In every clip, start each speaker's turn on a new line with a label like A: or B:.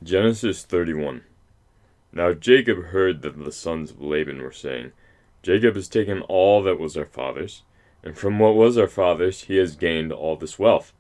A: Genesis 31. Now Jacob heard that the sons of Laban were saying, Jacob has taken all that was our father's, and from what was our father's he has gained all this wealth.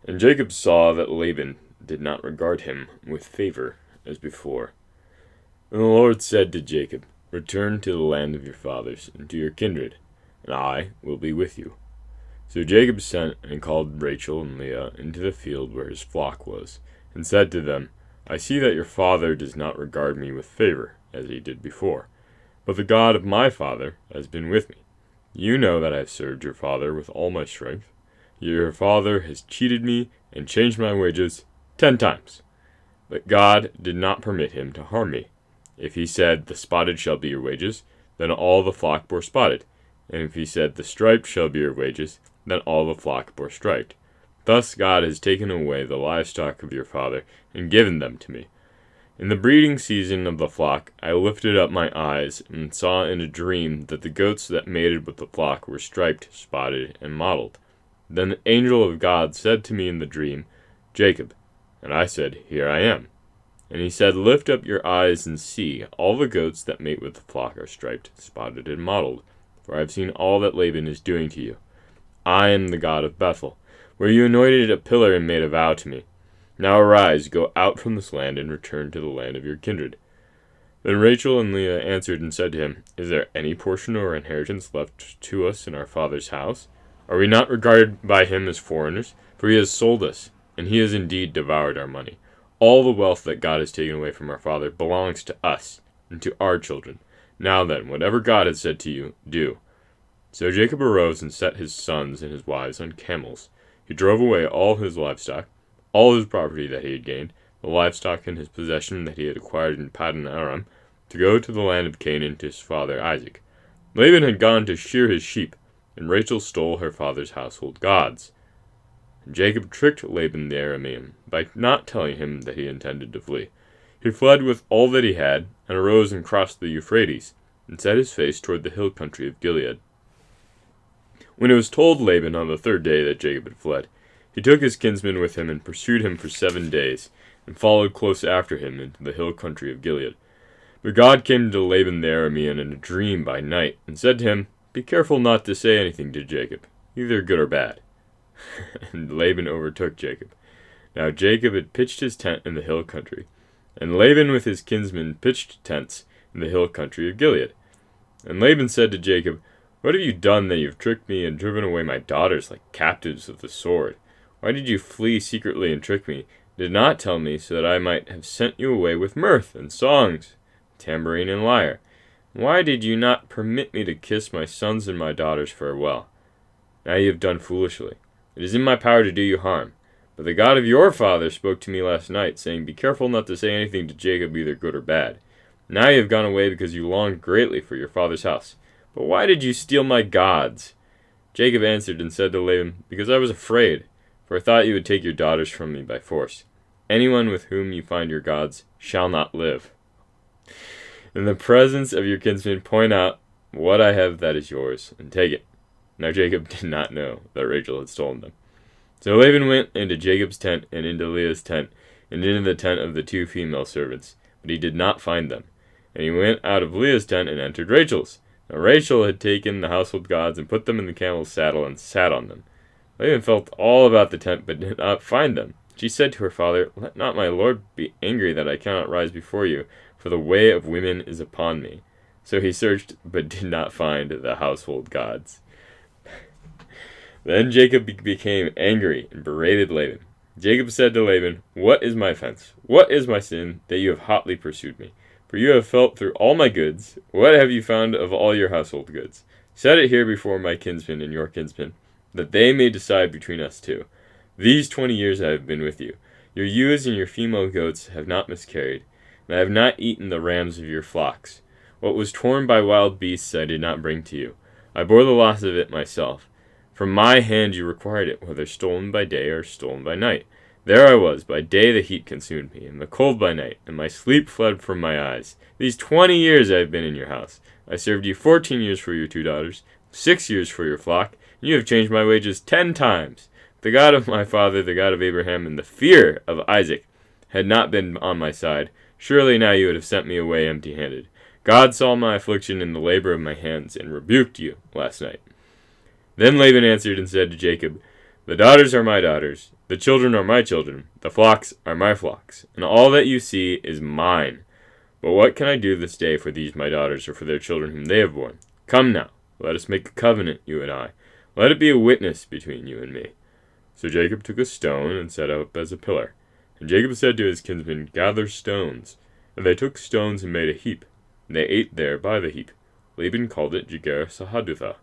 A: And Jacob saw that Laban did not regard him with favor as before. And the Lord said to Jacob, Return to the land of your fathers, and to your kindred, and I will be with you. So Jacob sent and called Rachel and Leah into the field where his flock was, and said to them, I see that your father does not regard me with favor, as he did before. But the God of my father has been with me. You know that I have served your father with all my strength. Your father has cheated me and changed my wages 10 times. But God did not permit him to harm me. If he said, The spotted shall be your wages, then all the flock bore spotted. And if he said, The striped shall be your wages, then all the flock bore striped. Thus God has taken away the livestock of your father, and given them to me. In the breeding season of the flock, I lifted up my eyes, and saw in a dream that the goats that mated with the flock were striped, spotted, and mottled. Then the angel of God said to me in the dream, Jacob. And I said, Here I am. And he said, Lift up your eyes and see, all the goats that mate with the flock are striped, spotted, and mottled. For I have seen all that Laban is doing to you. I am the God of Bethel, where you anointed a pillar and made a vow to me. Now arise, go out from this land, and return to the land of your kindred. Then Rachel and Leah answered and said to him, Is there any portion or inheritance left to us in our father's house? Are we not regarded by him as foreigners? For he has sold us, and he has indeed devoured our money. All the wealth that God has taken away from our father belongs to us, and to our children. Now then, whatever God has said to you, do. So Jacob arose and set his sons and his wives on camels. He drove away all his livestock, all his property that he had gained, the livestock in his possession that he had acquired in Paddan Aram, to go to the land of Canaan to his father Isaac. Laban had gone to shear his sheep, and Rachel stole her father's household gods. And Jacob tricked Laban the Aramean by not telling him that he intended to flee. He fled with all that he had, and arose and crossed the Euphrates, and set his face toward the hill country of Gilead. When it was told Laban on the third day that Jacob had fled, he took his kinsman with him and pursued him for 7 days, and followed close after him into the hill country of Gilead. But God came to Laban the Aramean in a dream by night, and said to him, Be careful not to say anything to Jacob, either good or bad. And Laban overtook Jacob. Now Jacob had pitched his tent in the hill country, and Laban with his kinsmen pitched tents in the hill country of Gilead. And Laban said to Jacob, What have you done that you have tricked me and driven away my daughters like captives of the sword? Why did you flee secretly and trick me? Did not tell me, so that I might have sent you away with mirth and songs, tambourine and lyre. Why did you not permit me to kiss my sons and my daughters farewell? Now you have done foolishly. It is in my power to do you harm. But the God of your father spoke to me last night, saying, Be careful not to say anything to Jacob, either good or bad. Now you have gone away because you longed greatly for your father's house. But why did you steal my gods? Jacob answered and said to Laban, Because I was afraid, for I thought you would take your daughters from me by force. Anyone with whom you find your gods shall not live. In the presence of your kinsmen, point out what I have that is yours, and take it. Now Jacob did not know that Rachel had stolen them. So Laban went into Jacob's tent, and into Leah's tent, and into the tent of the 2 female servants, but he did not find them. And he went out of Leah's tent and entered Rachel's. Now Rachel had taken the household gods and put them in the camel's saddle and sat on them. Laban felt all about the tent, but did not find them. She said to her father, Let not my lord be angry that I cannot rise before you, for the way of women is upon me. So he searched, but did not find the household gods. Then Jacob became angry and berated Laban. Jacob said to Laban, What is my offense? What is my sin that you have hotly pursued me? For you have felt through all my goods. What have you found of all your household goods? Set it here before my kinsmen and your kinsmen, that they may decide between us two. These 20 years I have been with you. Your ewes and your female goats have not miscarried, and I have not eaten the rams of your flocks. What was torn by wild beasts I did not bring to you. I bore the loss of it myself. From my hand you required it, whether stolen by day or stolen by night. There I was, by day the heat consumed me, and the cold by night, and my sleep fled from my eyes. These 20 years I have been in your house. I served you 14 years for your 2 daughters, 6 years for your flock, and you have changed my wages 10 times. The God of my father, the God of Abraham, and the fear of Isaac, had not been on my side, surely now you would have sent me away empty-handed. God saw my affliction and the labor of my hands, and rebuked you last night." Then Laban answered and said to Jacob, "The daughters are my daughters, the children are my children, the flocks are my flocks, and all that you see is mine. But what can I do this day for these my daughters, or for their children whom they have borne? Come now, let us make a covenant, you and I. Let it be a witness between you and me." So Jacob took a stone and set up as a pillar. And Jacob said to his kinsmen, "Gather stones." And they took stones and made a heap. And they ate there by the heap. Laban called it Jegar Sahadutha,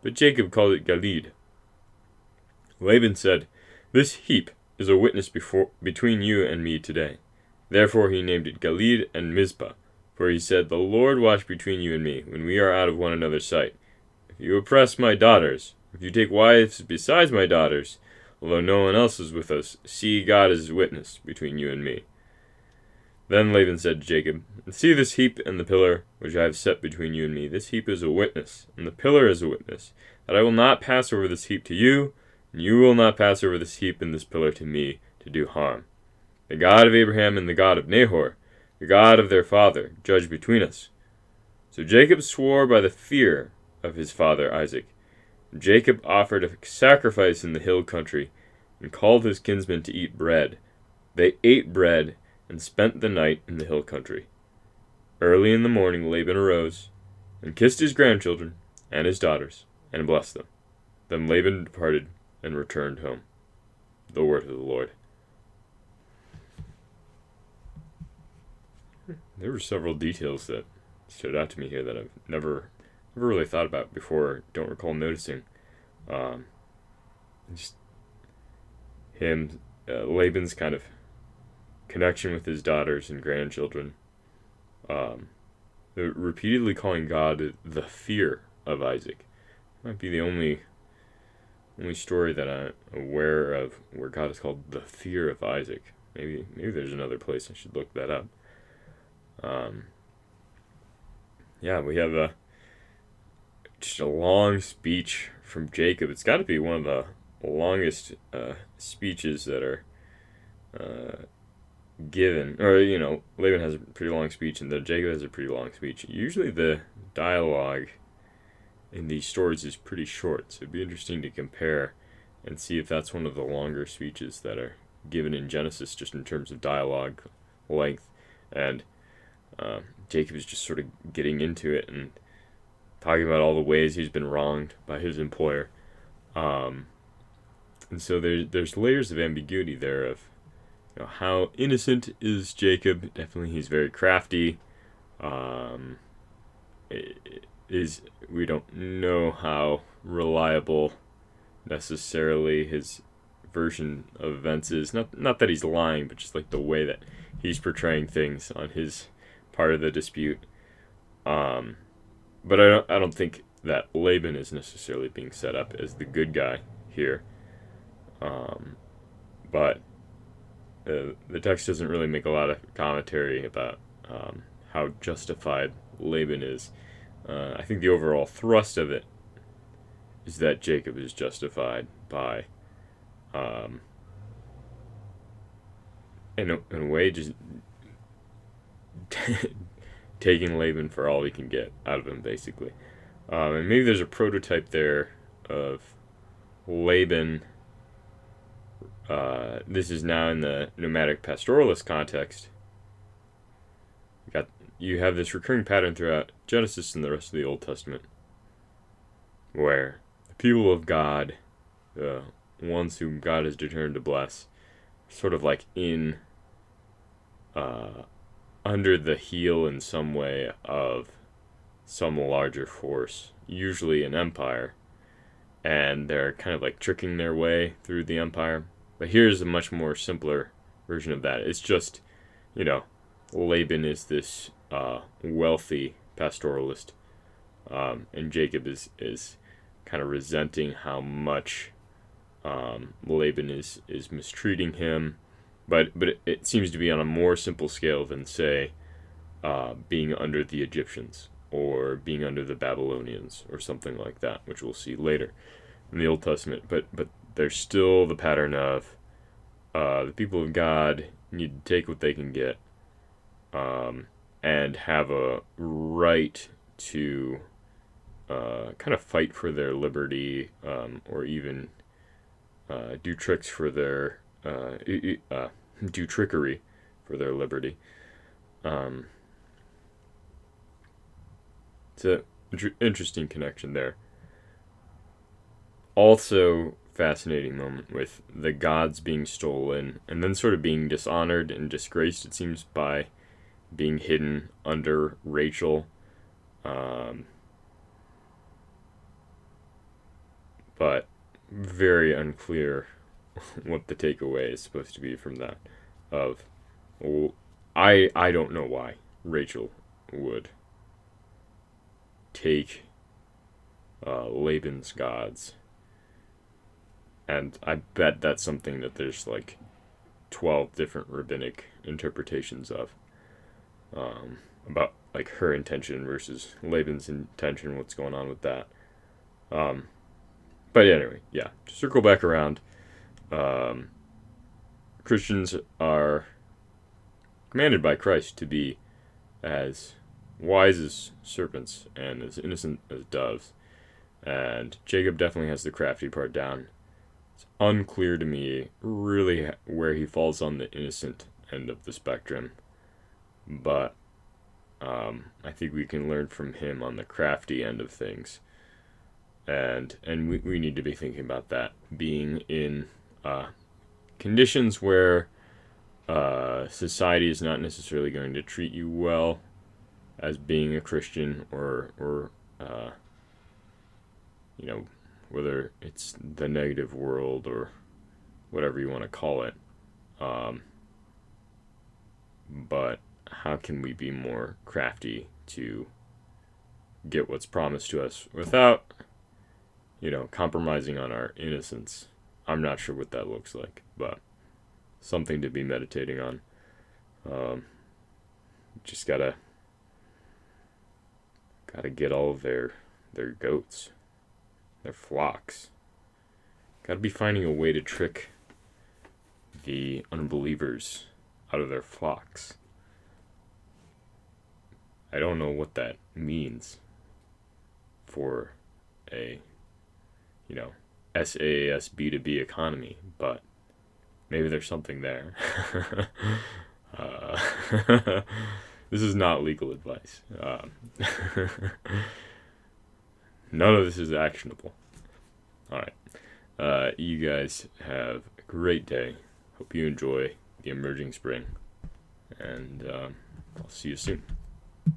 A: but Jacob called it Galeed. Laban said, "This heap is a witness between you and me today." Therefore he named it Galeed and Mizpah, for he said, "The Lord watch between you and me, when we are out of one another's sight. If you oppress my daughters, if you take wives besides my daughters, although no one else is with us, see, God is witness between you and me." Then Laban said to Jacob, "See this heap and the pillar which I have set between you and me. This heap is a witness, and the pillar is a witness, that I will not pass over this heap to you, and you will not pass over this heap and this pillar to me, to do harm. The God of Abraham and the God of Nahor, the God of their father, judge between us." So Jacob swore by the fear of his father Isaac. Jacob offered a sacrifice in the hill country, and called his kinsmen to eat bread. They ate bread, and spent the night in the hill country. Early in the morning Laban arose, and kissed his grandchildren and his daughters, and blessed them. Then Laban departed and returned home. The word of the Lord. There were several details that stood out to me here that I've never really thought about before, don't recall noticing. Just him, Laban's kind of connection with his daughters and grandchildren. Repeatedly calling God the fear of Isaac. Might be the only story that I'm aware of where God is called the fear of Isaac. Maybe there's another place. I should look that up. We have just a long speech from Jacob. It's got to be one of the longest speeches that are given. Or, Laban has a pretty long speech, and then Jacob has a pretty long speech. Usually the dialogue in these stories is pretty short, so it'd be interesting to compare and see if that's one of the longer speeches that are given in Genesis, just in terms of dialogue length. And Jacob is just sort of getting into it and talking about all the ways he's been wronged by his employer. And so there's layers of ambiguity there of how innocent is Jacob. Definitely he's very crafty. We don't know how reliable necessarily his version of events is. Not that he's lying, but just like the way that he's portraying things on his part of the dispute. But I don't think that Laban is necessarily being set up as the good guy here. But the text doesn't really make a lot of commentary about how justified Laban is. I think the overall thrust of it is that Jacob is justified by, in a way, just taking Laban for all he can get out of him, basically. And maybe there's a prototype there of Laban. This is now in the nomadic pastoralist context. You have this recurring pattern throughout Genesis and the rest of the Old Testament, where the people of God, the ones whom God has determined to bless, sort of like under the heel in some way of some larger force, usually an empire, and they're kind of like tricking their way through the empire. But here's a much more simpler version of that. It's just, Laban is this wealthy pastoralist, and Jacob is kind of resenting how much Laban is mistreating him. But it seems to be on a more simple scale than, say, being under the Egyptians or being under the Babylonians or something like that, which we'll see later in the Old Testament. But there's still the pattern of the people of God need to take what they can get, and have a right to kind of fight for their liberty, or even do tricks for their do trickery for their liberty. It's an interesting connection there. Also, fascinating moment with the gods being stolen and then sort of being dishonored and disgraced, it seems, by being hidden under Rachel. But very unclear what the takeaway is supposed to be from that. Of, well, I don't know why Rachel would take Laban's gods, and I bet that's something that there's like 12 different rabbinic interpretations of, about like her intention versus Laban's intention, what's going on with that. But anyway, yeah, to circle back around, Christians are commanded by Christ to be as wise as serpents and as innocent as doves. And Jacob definitely has the crafty part down. It's unclear to me really where he falls on the innocent end of the spectrum. But I think we can learn from him on the crafty end of things. And we need to be thinking about that. Being in conditions where society is not necessarily going to treat you well as being a Christian, or whether it's the negative world or whatever you want to call it. But how can we be more crafty to get what's promised to us without, compromising on our innocence? I'm not sure what that looks like, but something to be meditating on. Just gotta get all of their goats, their flocks. Gotta be finding a way to trick the unbelievers out of their flocks. I don't know what that means for a, SaaS B2B economy, but maybe there's something there. This is not legal advice. None of this is actionable. Alright. You guys have a great day. Hope you enjoy the emerging spring. And I'll see you soon.